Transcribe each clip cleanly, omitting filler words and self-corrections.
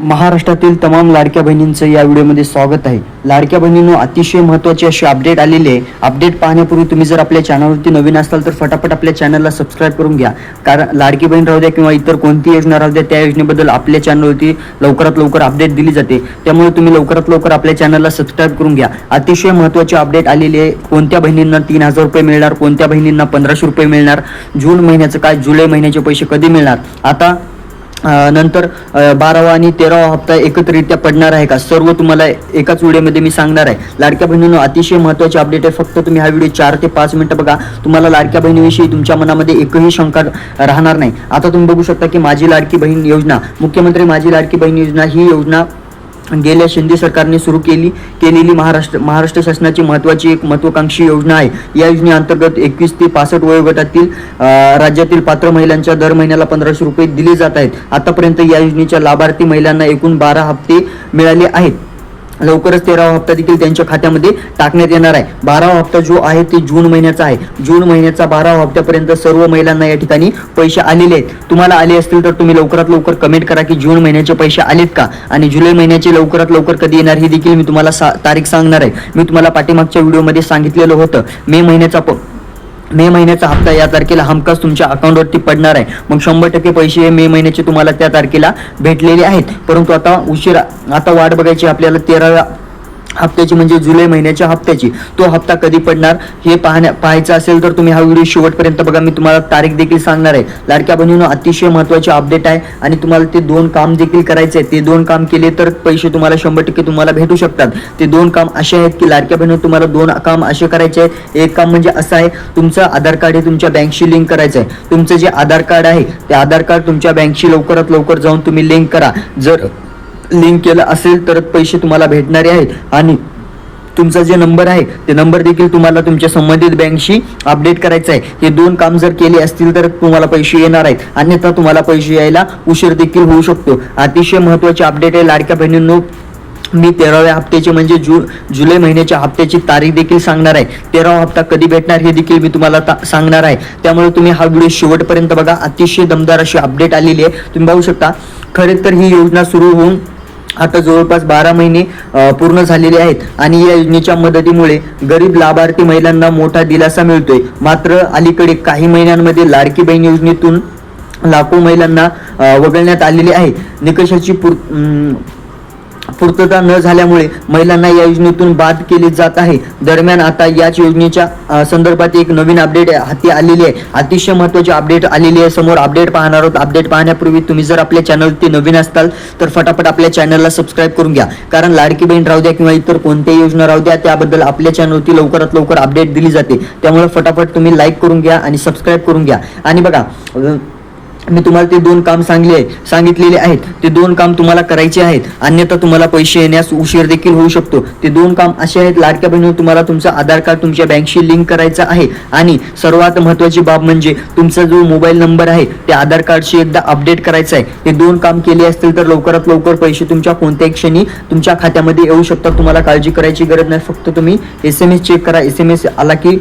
महाराष्ट्रातील तमाम लाडक्या बहिणींचं या व्हिडिओमध्ये स्वागत आहे. लाडक्या बहिणींनो, अतिशय महत्त्वाची अशी अपडेट आलेली आहे. अपडेट पाहण्यापूर्वी तुम्ही जर आपल्या चॅनलवरती नवीन असाल तर फटाफट आपल्या चॅनलला सबस्क्राईब करून घ्या. कारण लाडकी बहीण राहू द्या किंवा इतर कोणती योजना राहू द्या, त्या योजनेबद्दल आपल्या चॅनलवरती लवकरात लवकर अपडेट दिली जाते. त्यामुळे तुम्ही लवकरात लवकर आपल्या चॅनलला सबस्क्राईब करून घ्या. अतिशय महत्त्वाची अपडेट आलेली आहे. कोणत्या बहिणींना 3000 रुपये मिळणार, कोणत्या बहिणींना 1500 रुपये मिळणार, जून महिन्याचं काय, जुलै महिन्याचे पैसे कधी मिळणार, आता नंतर 12वा आणि 13वा हप्ता एकत्रित्या पडणार आहे का, सर्व तुम्हाला एकाच व्हिडिओमध्ये मी सांगणार आहे. लाडक्या बहिणींनो, अतिशय महत्त्वाची अपडेट आहे. फक्त तुम्ही हा व्हिडिओ 4 ते 5 मिनिटं बघा. तुम्हाला लाडक्या बहिणीविषयी तुमच्या मनामध्ये एकही शंका राहणार नाही. आता तुम्ही बघू शकता की माझी लाडकी बहीण योजना, मुख्यमंत्री माझी लाडकी बहीण योजना, ही योजना गेल्या शिंदे सरकारने सुरू केलेली महाराष्ट्र शासनाची महत्त्वाची एक महत्त्वाकांक्षी योजना आहे. या योजनेअंतर्गत 21 ते 65 वयोगटातील राज्यातील पात्र महिलांच्या दर महिन्याला 1500 रुपये दिले जात आहेत. आतापर्यंत या योजनेच्या लाभार्थी महिलांना एकूण 12 हप्ते मिळाले आहेत. लवकरच 13वा हप्ता देखील त्यांच्या खात्यामध्ये टाकण्यात येणार आहे. 12वा हप्ता जो आहे ते जून महिन्याचा आहे. जून महिन्याचा 12वा हप्त्यापर्यंत सर्व महिलांना या ठिकाणी पैसे आलेले आहेत. तुम्हाला आले असतील तर तुम्ही लवकरात लवकर कमेंट करा की जून महिन्याचे पैसे आलेत का, आणि जुलै महिन्याचे लवकरात लवकर कधी येणार हे देखील मी तुम्हाला तारीख सांगणार आहे. मी तुम्हाला पाठीमागच्या व्हिडिओमध्ये सांगितलेलं होतं. मे महिन्याचा हप्ता या तारखेला हमखास तुमच्या अकाउंटवरती पडणार आहे. मग 100% पैसे मे महिन्याचे तुम्हाला त्या तारखेला भेटलेले आहेत. परंतु आता वाट बघायची आपल्याला 13व्या हप्त्याची, म्हणजे जुलै महिन्याच्या हप्त्याची. तो हप्ता कधी पडणार हे पाहायचं असेल तर तुम्ही हा व्हिडिओ शेवटपर्यंत बघा. मी तुम्हाला तारीख देखील सांगणार आहे. लाडक्या बहिणींनो, अतिशय महत्त्वाचे अपडेट आहे आणि तुम्हाला ते 2 काम देखील करायचे आहे. ते 2 काम केले तर पैसे तुम्हाला 100% तुम्हाला भेटू शकतात. ते 2 काम असे आहेत की लाडक्या बहिणींनो, तुम्हाला 2 काम असे करायचे आहेत. एक काम म्हणजे असं आहे, तुमचं आधार कार्ड हे तुमच्या बँकशी लिंक करायचं आहे. तुमचं जे आधार कार्ड आहे ते आधार कार्ड तुमच्या बँकशी लवकरात लवकर जाऊन तुम्ही लिंक करा. जर लिंक केलं असेल तर पैसे तुम्हाला भेटणारे आहेत. आणि तुमचा जे नंबर आहे ते नंबर देखील तुम्हाला तुमच्या संबंधित बँकशी अपडेट करायचा आहे. हे 2 काम जर केले असतील तर तुम्हाला पैसे येणार आहेत, अन्यथा तुम्हाला पैसे यायला उशीर देखील होऊ शकतो. अतिशय महत्त्वाची अपडेट आहे लाडक्या बहिणींनो. मी 13व्या हप्त्याची म्हणजे जुलै महिन्याच्या हप्त्याची तारीख देखील सांगणार आहे. 13वा हप्ता कधी भेटणार हे देखील मी तुम्हाला सांगणार आहे. त्यामुळे तुम्ही हा व्हिडिओ शेवटपर्यंत बघा. अतिशय दमदार अशी अपडेट आलेली आहे. तुम्ही बघू शकता. खरे तर ही योजना सुरू होऊन आता जवळपास 12 महिने पूर्ण झालेले आहेत आणि या योजनेच्या मदतीमुळे गरीब लाभार्थी महिलांना मोठा दिलासा मिळतोय. मात्र अलीकडे काही महिन्यांमध्ये लाडकी बहीण योजनेतून लाखो महिलांना वगळण्यात आलेले आहे. निकषाची पूर्तता न झाल्यामुळे महिलांना या योजनेतून बाद केले जात आहे. दरम्यान आता याच योजनेच्या संदर्भात एक नवीन अपडेट हाती आलेली आहे. अतिशय महत्त्वाची अपडेट आलेली आहे. समोर अपडेट पाहणार आहोत. अपडेट पाहण्यापूर्वी तुम्ही जर आपल्या चॅनलवरती नवीन असताल तर फटाफट आपल्या चॅनलला सबस्क्राईब करून घ्या. कारण लाडकी बहीण राहू द्या किंवा इतर कोणत्याही योजना राहू द्या, त्याबद्दल आपल्या चॅनलवरती लवकरात लवकर अपडेट दिली जाते. त्यामुळे फटाफट तुम्ही लाईक करून घ्या आणि सबस्क्राईब करून घ्या. आणि बघा, मी तुम्हाला ते 2 काम सांगितलेले आहेत. ते 2 काम तुम्हाला करायचे आहेत, अन्यथा तुम्हाला पैसे येण्यास उशीर देखील होऊ शकतो. ते 2 काम असे आहेत लाडक्या बहिणींनो. तुम्हाला तुमचं आधार कार्ड तुमच्या बँकशी लिंक करायचं आहे आणि सर्वात महत्त्वाची बाब म्हणजे तुमचा जो मोबाईल नंबर आहे ते आधार कार्डशी एकदा अपडेट करायचा आहे. हे 2 काम केले असतील तर लवकरात लवकर पैसे तुमच्या कोणत्याही क्षणी तुमच्या खात्यामध्ये येऊ शकतात. तुम्हाला काळजी करायची गरज नाही. फक्त तुम्ही SMS चेक करा. SMS आला की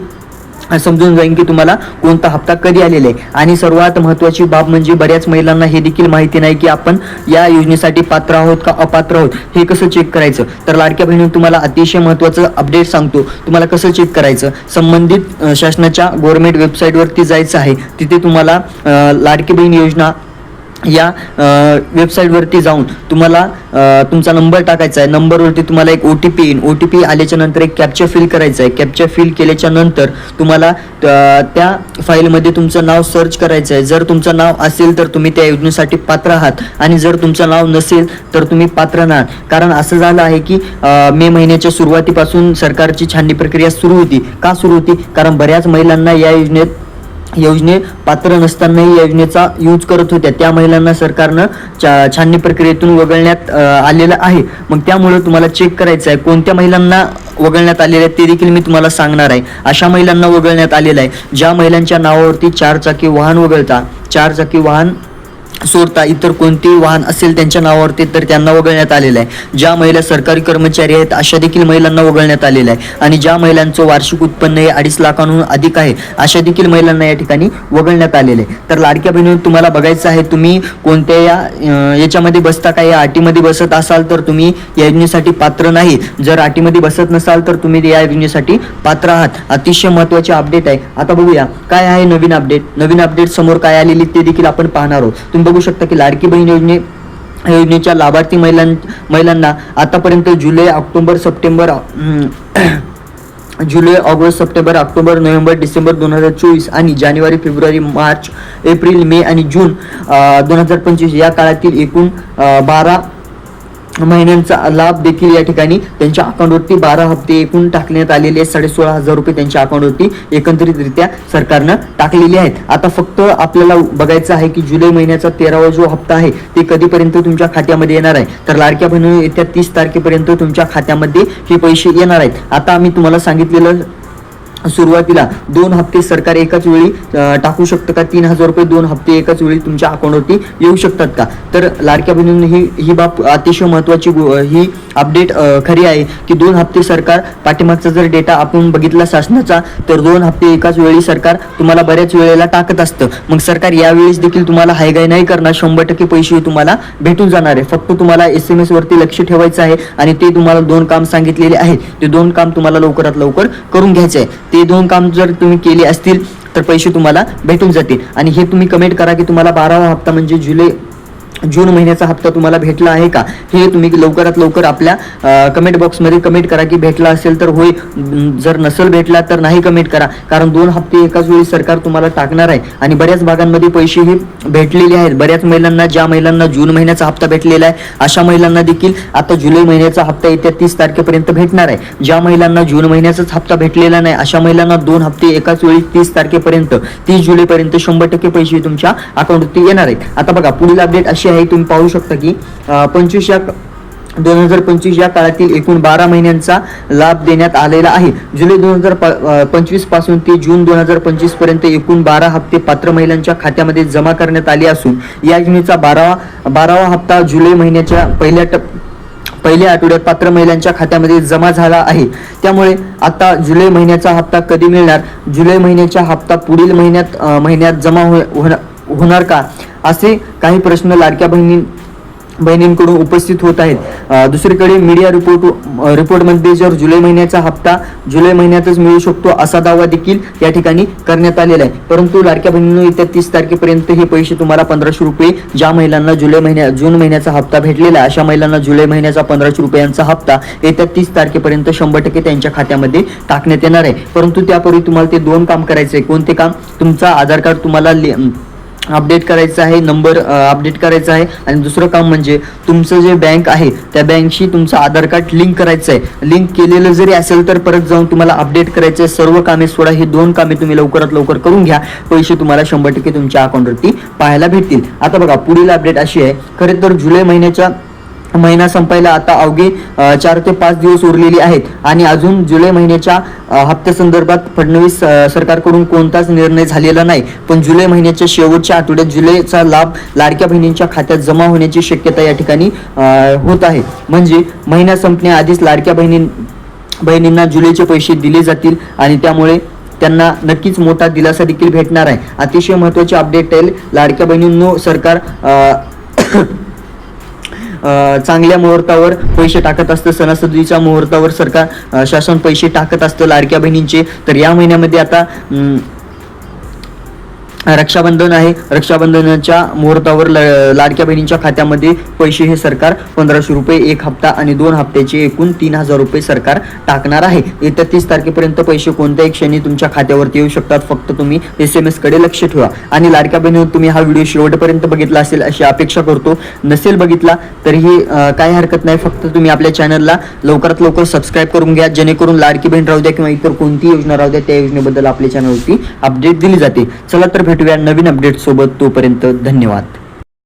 समजून जाईन की तुम्हाला कोणता हप्ता कधी आलेला आहे. आणि सर्वात महत्त्वाची बाब म्हणजे बऱ्याच महिलांना हे देखील माहिती नाही की आपण या योजनेसाठी पात्र आहोत का अपात्र आहोत, हे कसं चेक करायचं. तर लाडक्या बहिणींनो, तुम्हाला अतिशय महत्त्वाचं अपडेट सांगतो. तुम्हाला कसं चेक करायचं. संबंधित शासनाच्या गव्हर्नमेंट वेबसाईटवरती जायचं आहे. तिथे तुम्हाला लाडकी बहीण योजना या वेबसाईटवरती जाऊन तुम्हाला तुमचा नंबर टाकायचा आहे. नंबरवरती तुम्हाला एक OTP येईल. OTP आल्याच्या नंतर एक कॅप्चा फिल करायचा आहे. कॅप्चा फिल केल्याच्या नंतर तुम्हाला त्या फाईलमध्ये तुमचं नाव सर्च करायचं आहे. जर तुमचं नाव असेल तर तुम्ही त्या योजनेसाठी पात्र आहात, आणि जर तुमचं नाव नसेल तर तुम्ही पात्र नाहात. कारण असं झालं आहे की मे महिन्याच्या सुरुवातीपासून सरकारची छाननी प्रक्रिया सुरू होती. का सुरू होती? कारण बऱ्याच महिलांना या योजने पात्र नसतानाही या योजनेचा यूज करत होत्या. त्या महिलांना सरकारनं छाननी प्रक्रियेतून वगळण्यात आलेलं आहे. मग त्यामुळे तुम्हाला चेक करायचं आहे कोणत्या महिलांना वगळण्यात आलेलं आहे ते देखील मी तुम्हाला सांगणार आहे. अशा महिलांना वगळण्यात आलेलं आहे ज्या महिलांच्या नावावरती 4 चाकी वाहन वगळता, 4 चाकी वाहन सोडता इतर कोणतेही वाहन असेल त्यांच्या नावावरती तर त्यांना वगळण्यात आलेलं आहे. ज्या महिला सरकारी कर्मचारी आहेत अशा देखील महिलांना वगळण्यात आलेलं आहे. आणि ज्या महिलांचं वार्षिक उत्पन्न हे 2.5 लाखांहून अधिक आहे अशा देखील महिलांना या ठिकाणी वगळण्यात आलेले आहे. तर लाडक्या बहिणीवर तुम्हाला बघायचं आहे तुम्ही कोणत्या याच्यामध्ये बसता का, या अटीमध्ये बसत असाल तर तुम्ही या योजनेसाठी पात्र नाही. जर अटीमध्ये बसत नसाल तर तुम्ही या योजनेसाठी पात्र आहात. अतिशय महत्त्वाचे अपडेट आहे. आता बघूया काय आहे नवीन अपडेट. नवीन अपडेट समोर काय आलेली ते देखील आपण पाहणार आहोत. तुम्ही बघू शकता की लाडकी बहीण योजनेच्या लाभार्थी महिलांना आतापर्यंत जुलै, ऑगस्ट, सप्टेंबर, ऑक्टोबर, नोव्हेंबर, डिसेंबर 2024 आणि जानेवारी, फेब्रुवारी, मार्च, एप्रिल, मे आणि जून 2025 या काळातील एकूण 12 महिन्यांचा लाभ देखील या ठिकाणी त्यांच्या अकाउंटवरती 12 हप्ते एकूण टाकण्यात आलेले आहेत. 16,500 रुपये त्यांच्या अकाउंटवरती एकत्रितरित्या सरकारनं टाकलेले आहेत. आता फक्त आपल्याला बघायचं आहे की जुलै महिन्याचा 13वा जो हप्ता आहे ते कधीपर्यंत तुमच्या खात्यामध्ये येणार आहे. तर लाडक्या बहिणी येत्या 30 तारखेपर्यंत तुमच्या खात्यामध्ये हे पैसे येणार आहेत. आता आम्ही तुम्हाला सांगितलेलं सुरुवातीला 2 हप्ते सरकार एकाच वेळी टाकू शकतं का, 3,000 रुपये 2 हप्ते एकाच वेळी तुमच्या अकाउंटवरती येऊ शकतात का. तर लाडक्या बहिणींनी ही बाब अतिशय महत्त्वाची ही अपडेट खरी आहे की 2 हप्ते सरकार पाठीमागचा जर डेटा आपण बघितला शासनाचा तर 2 हप्ते एकाच वेळी सरकार तुम्हाला बऱ्याच वेळेला टाकत असतं. मग सरकार यावेळेस देखील तुम्हाला हायगाय नाही करणार, 100% पैसे तुम्हाला भेटून जाणार आहे. फक्त तुम्हाला SMS वरती लक्ष ठेवायचं आहे आणि ते तुम्हाला 2 काम सांगितलेले आहेत. ते 2 काम तुम्हाला लवकरात लवकर करून घ्यायचे आहे. ते 2 काम जर तुम्ही केले असतील तर पैसे तुम्हाला भेटून जातील. आणि हे तुम्ही कमेंट करा की तुम्हाला 12वा हप्ता म्हणजे जून महिन्याचा हप्ता तुम्हाला भेटला आहे का, हे तुम्ही लवकरात लवकर आपल्या कमेंट बॉक्समध्ये कमेंट करा की भेटला असेल तर होय, जर नसेल भेटला तर नाही कमेंट करा. कारण 2 हप्ते एकाच वेळी सरकार तुम्हाला टाकणार आहे आणि बऱ्याच भागांमध्ये पैसे हे भेटलेले आहेत. बऱ्याच महिलांना, ज्या महिलांना जून महिन्याचा हप्ता भेटलेला आहे अशा महिलांना देखील आता जुलै महिन्याचा हप्ता येत्या 30 तारखेपर्यंत भेटणार आहे. ज्या महिलांना जून महिन्याचाच हप्ता भेटलेला नाही अशा महिलांना 2 हप्ते एकाच वेळी 30 तारखेपर्यंत 30 जुलैपर्यंत 100% पैसे तुमच्या अकाउंटवरती येणार आहेत. आता बघा पुढील अपडेट अशी आहे, तुम्ही पाहू शकता की 2025 या काळातील एकूण 12 महिन्यांचा लाभ देण्यात आलेला आहे. जुलै 2025 पासून ते जून 2025 पर्यंत एकूण 12 हप्ते पात्र महिलांच्या खात्यामध्ये जमा करण्यात आले असून या योजनेचा 12वा हप्ता जुलै महिन्याच्या पहिल्या आठवड्यात पात्र महिलांच्या खात्यामध्ये जमा झाला आहे. त्यामुळे आता जुलै महिन्याचा हप्ता कधी मिळणार, जुलै महिन्याचा हप्ता पुढील महिन्यात जमा होणार का, असे काही प्रश्न लाडक्या बहिणींकडून उपस्थित होत आहेत. दुसरीकडे मीडिया रिपोर्टमध्ये जर जुलै महिन्याचा हप्ता जुलै महिन्यातच मिळू शकतो असा दावा देखील या ठिकाणी करण्यात आलेला आहे. परंतु लाडक्या बहिणींनो येत्या 30 तारखेपर्यंत हे पैसे तुम्हाला 1,500 रुपये, ज्या महिलांना जून महिन्याचा हप्ता भेटलेला आहे अशा महिलांना जुलै महिन्याचा 1,500 रुपयांचा हप्ता येत्या 30 तारखेपर्यंत 100% त्यांच्या खात्यामध्ये टाकण्यात येणार आहे. परंतु त्यापूर्वी तुम्हाला ते 2 काम करायचे आहे. कोणते काम? तुमचा आधार कार्ड तुम्हाला अपडेट करायचं आहे, नंबर अपडेट करायचा आहे आणि दुसरं काम म्हणजे तुमचं जे बँक आहे त्या बँकशी तुमचं आधार कार्ड लिंक करायचं आहे. लिंक केलेलं जरी असेल तर परत जाऊन तुम्हाला अपडेट करायचं आहे. सर्व कामे सोडा, ही 2 कामे तुम्ही लवकरात लवकर करून घ्या. पैसे तुम्हाला 100% तुमच्या अकाउंटवरती पाहायला भेटतील. आता बघा पुढील अपडेट अशी आहे, खरे तर जुलै महिना संपायला आता अवघे 4 ते 5 दिवस उरलेले आहेत आणि अजून जुलै महिन्याच्या हप्त्यासंदर्भात फडणवीस सरकारकडून कोणताच निर्णय झालेला नाही. पण जुलै महिन्याच्या शेवटच्या आठवड्यात जुलैचा लाभ लाडक्या बहिणींच्या खात्यात जमा होण्याची शक्यता या ठिकाणी होत आहे. म्हणजे महिना संपण्याआधीच लाडक्या बहिणींना जुलैचे पैसे दिले जातील आणि त्यामुळे त्यांना नक्कीच मोठा दिलासा देखील भेटणार आहे. अतिशय महत्त्वाचे अपडेट आहे. लाडक्या बहिणींनो सरकार चांगल्या मुहूर्तावर पैसे टाकत असतं, सणासुदीच्या मुहूर्तावर सरकार शासन पैसे टाकत असतं लाडक्या बहिणींचे. तर या महिन्यामध्ये आता रक्षाबंधन आहे. रक्षाबंधनाच्या मुहूर्तावर लाडक्या बहिणींच्या खात्यामध्ये पैसे हे सरकार 1,500 रुपये एक हप्ता आणि 2 हप्त्याचे एकूण 3,000 रुपये सरकार टाकणार आहे. येत्या 30 तारखेपर्यंत पैसे कोणत्याही क्षणी तुमच्या खात्यावरती येऊ शकतात. फक्त तुम्ही SMS कडे लक्ष ठेवा. आणि लाडक्या बहिणी तुम्ही हा व्हिडिओ शेवटपर्यंत बघितला असेल अशी अपेक्षा करतो. नसेल बघितला तरीही काही हरकत नाही. फक्त तुम्ही आपल्या चॅनलला लवकरात लवकर सबस्क्राईब करून घ्या, जेणेकरून लाडकी बहीण राहू द्या किंवा इतर कोणतीही योजना राहू द्या त्या योजनेबद्दल आपल्या चॅनलवरती अपडेट दिली जाते. चला तर भेटूया नवीन अपडेट सोबत. तोपर्यंत धन्यवाद.